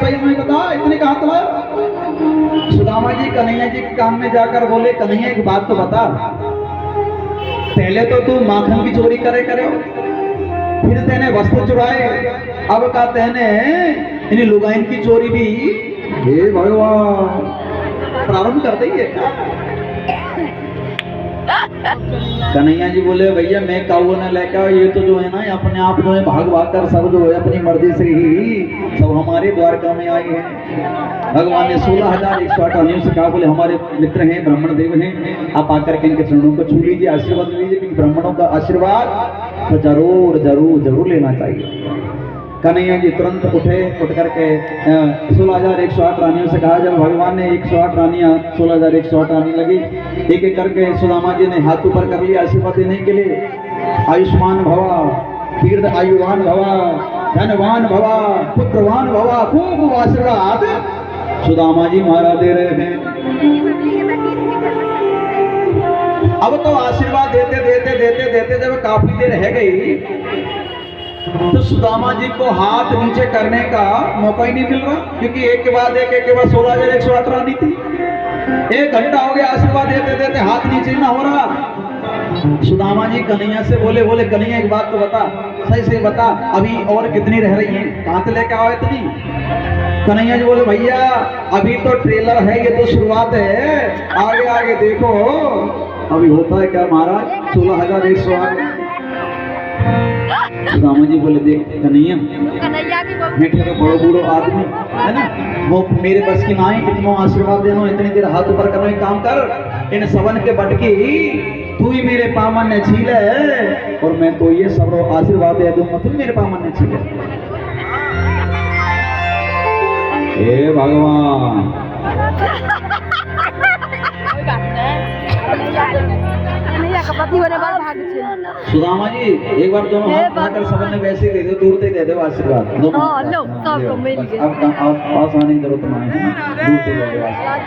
भाई हमें बता, इतने कहाँ तला? सुदामा जी कन्हैया जी के कान में जाकर बोले, कन्हैया एक बात तो बता, पहले तो तू माखन की चोरी करे हो, फिर तेने वस्त्र चुराए, अब का तेने इन लुगाइन की चोरी भी, हे भगवान, प्रारंभ कर दी है। कन्हैया जी बोले, भैया मैं काऊ न लेकर, ये तो जो है ना अपने आप जो है भाग भाग कर सब जो है अपनी मर्जी से ही सब हमारे द्वारका में आए हैं। भगवान ने 16,108 आदमियों से कहा, बोले हमारे मित्र हैं, ब्राह्मण देव हैं, आप आकर के इनके चरणों को छू लीजिए, आशीर्वाद लीजिए। इन ब्राह्मणों का आशीर्वाद तो जरूर जरूर जरूर लेना चाहिए। कन्हैया जी तुरंत उठे, उठ करके 16,108 रानियों से कहा। जब भगवान ने 108 रानियां 16,108 रानी लगी, एक एक करके सुदामा जी ने हाथ ऊपर कर लिया आशीर्वाद देने के लिए। आयुष्मान भवा, तीर्थ आयुवान भवा, धनवान भवा, पुत्रवान भवा, खूब आशीर्वाद सुदामा जी महाराज दे रहे थे। अब तो आशीर्वाद देते देते देते देते जब काफी देर रह गई तो सुदामा जी को हाथ नीचे करने का मौका ही नहीं मिल रहा, क्योंकि एक के बाद 16,108 रानी थी। 1 घंटा हो गया आशीर्वाद देते देते हाथ नीचे ना हो रहा। सुदामा जी कन्हैया से बोले कन्हैया एक बात तो बता, सही से बता, अभी और कितनी रह रही हैं, कहां से लेके आओ इतनी? कन्हैया जी बोले, भैया अभी तो ट्रेलर है, ये तो शुरुआत है, आगे आगे देखो अभी होता है क्या महाराज। 16,108। सुदामा जी बोले, देख कन्हैया, मैं तो बड़ो बूढ़ो आदमी है ना, वो मेरे बस की ना है, कितनों आशीर्वाद देनो, इतनी देर हाथ ऊपर करने काम कर, इन सबन के बटकी तू ही मेरे पामन ने छीले, और मैं तो ये सब आशीर्वाद दे दूंगा, तू मेरे पामन ने छीले। हे भगवान, सुदामा जी एक बार दोनों हाथ उठाकर सबने वैसे ही दे दो, दूर से दे दो आशीर्वाद। लो सबको मिल गया। अब आप पास आने की जरूरत नहीं है, दूर से दे दो आशीर्वाद।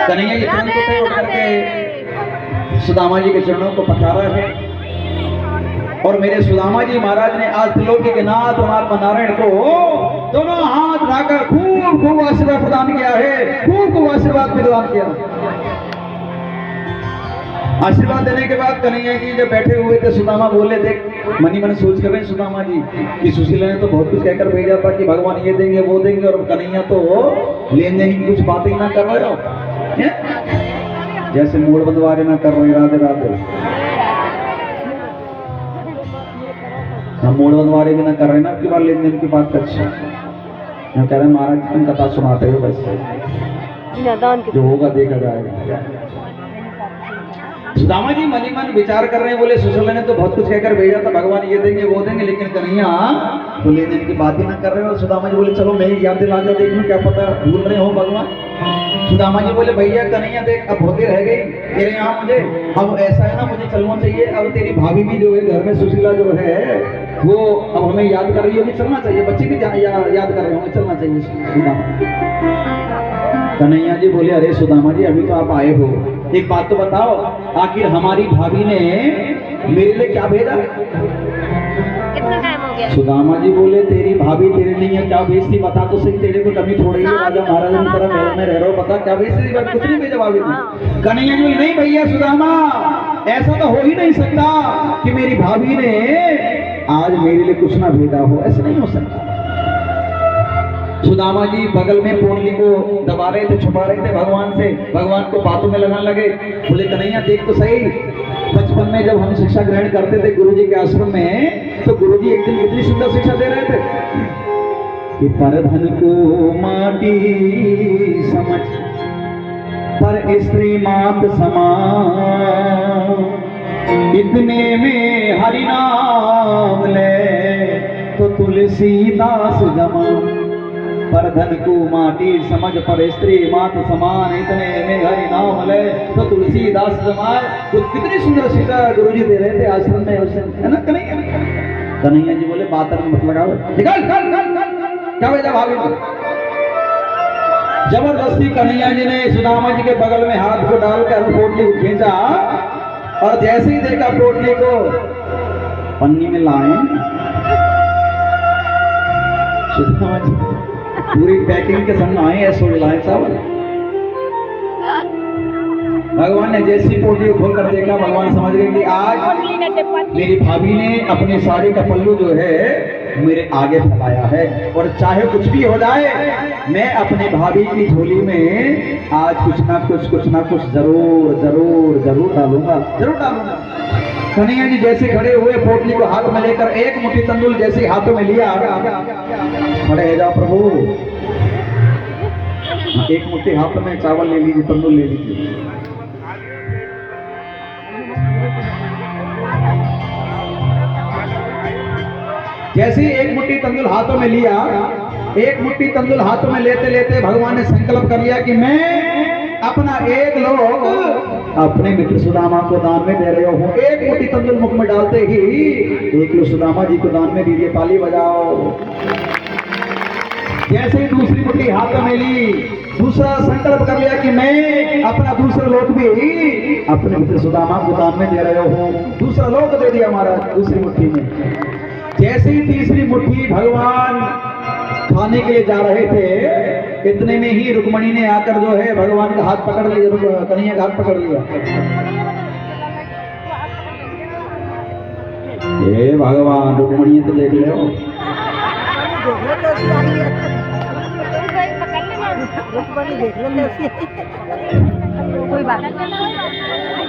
कन्हैया जी तुरंत उठ करके सुदामा जी के चरणों को पखारा है, और मेरे सुदामा जी महाराज ने आज त्रिलोकी के नाथ परमात्मा नारायण को दोनों हाथ उठाकर खूब खूब आशीर्वाद प्रदान किया है, खूब खूब आशीर्वाद प्रदान किया। आशीर्वाद देने के बाद कन्हैया जी जब बैठे हुए थे, सुदामा बोले, देख मनी मन सोच कर रहे सुदामा जी कि सुशीला ने तो बहुत कुछ कहकर भेजा था कि भगवान ये देंगे वो देंगे, और कन्हैया तो लेन देन की कुछ बातें ना कर रहे हो, जैसे मोड़ बंधवारे ना कर रहे। राधे राधे। हम मोड़ बंधवारे भी ना कर रहे ना, आपकी बार लेन देन की बात कर, हम कह रहे हैं महाराज तुम कथा सुनाते हो, बस जो होगा देखा जाएगा। सुदामा जी मनी मन विचार कर रहे हैं, बोले सुशीला ने तो बहुत कुछ कहकर भेजा था, भगवान ये देंगे वो देंगे, लेकिन कन्हैया तो लेने की बात ही ना कर रहे हो। सुदामा जी बोले, चलो मैं ही याद दिला कर देखूं, क्या पता भूल रहे हो भगवान। सुदामा जी बोले, भैया कन्हैया देख अब होते रह गई तेरे यहाँ, मुझे अब ऐसा है ना, मुझे चलना चाहिए। अब तेरी भाभी भी जो है घर में, सुशीला जो है वो अब हमें याद कर रही होगी, चलना चाहिए, बच्चे भी याद कर रहे होंगे, चलना चाहिए। सुदामा कन्हैया जी बोले, अरे सुदामा जी अभी तो आप आए हो, एक बात तो बताओ, आखिर हमारी भाभी ने मेरे लिए क्या भेजा? कितना टाइम हो गया? सुदामा जी बोले, तेरी भाभी तेरे नहीं है, क्या भेजती बता तो सही, तेरे को कभी थोड़ी ही राजा महाराजा की तरह महल में रह रहा हो, बता क्या भेजती? कुछ नहीं भेजा भाभी ने। कन्हैया जी बोले, नहीं भैया सुदामा, ऐसा तो हो ही नहीं सकता कि मेरी भाभी ने आज मेरे लिए कुछ ना भेजा हो, ऐसा नहीं हो सकता। सुदामा जी बगल में पोटली को दबा रहे थे, छुपा रहे थे भगवान से, भगवान को बातों में लगाने लगे। बोले, कन्हैया देख तो सही, बचपन में जब हम शिक्षा ग्रहण करते थे गुरुजी के आश्रम में, तो गुरुजी एक दिन कितनी सुंदर शिक्षा दे रहे थे कि पर धन को माटी समझ, पर स्त्री मात समान, इतने में हरि नाम ले तो तुलसीदास जमा। पर धन को माटी समझ, पर स्त्री मात समान, इतने में हरि नाम ले तो तुलसीदास जमान। तो कितनी सुंदर शिक्षा गुरुजी दे रहे थे आश्रम में उस दिन, है ना कन्हैया? कन्हैया जी बोले, बात मत लगाओ, निकल क्या भेजा भाभी ने? जबरदस्ती कन्हैया जी ने सुदामा जी के बगल में हाथ को डालकर पोटली को खींचा, और जैसे ही देखा पोटली को पन्नी में लाए, सुदामा जी पूरी पैकिंग के संग आए ऐसो लाए चावल। भगवान ने जैसी पोटली खोल कर देखा, भगवान समझ गए कि आज मेरी भाभी ने अपनी साड़ी का पल्लू जो है मेरे आगे फैलाया है, और चाहे कुछ भी हो जाए मैं अपनी भाभी की झोली में आज कुछ ना कुछ जरूर जरूर जरूर डालूंगा, जरूर डालूंगा। कन्हैया जी जैसे खड़े हुए, पोटली को हाथ में लेकर एक मुट्ठी तंदूर जैसे हाथों में लिया, खड़े हो जाओ प्रभु, एक मुट्ठी हाथ में चावल ले लीजिए, तंदूर ले लीजिए। जैसे ही एक मुट्ठी तंदूर हाथों में लिया, एक मुट्ठी तंदूर हाथों में लेते लेते भगवान ने संकल्प कर लिया कि मैं अपना एक लोग अपने मित्र सुदामा को दान में दे रहे हूं। एक मुट्ठी तंदूर मुख में डालते ही एक लोग सुदामा जी को दान में दीजिए, ताली बजाओ। जैसे ही दूसरी मुट्ठी हाथों में ली, दूसरा संकल्प कर लिया कि मैं अपना दूसरा लोक भी अपने मित्र सुदामा को दान में दे रहे हूं। दूसरा लोक दे दिया महाराज दूसरी मुट्ठी में। जैसे ही तीसरी मुट्ठी भगवान खाने के लिए जा रहे थे, इतने में ही रुक्मणी ने आकर जो है भगवान का हाथ पकड़ लिया, कन्हैया का हाथ पकड़ लिया। हे भगवान, रुक्मणी तो देख लो, कोई बात नहीं।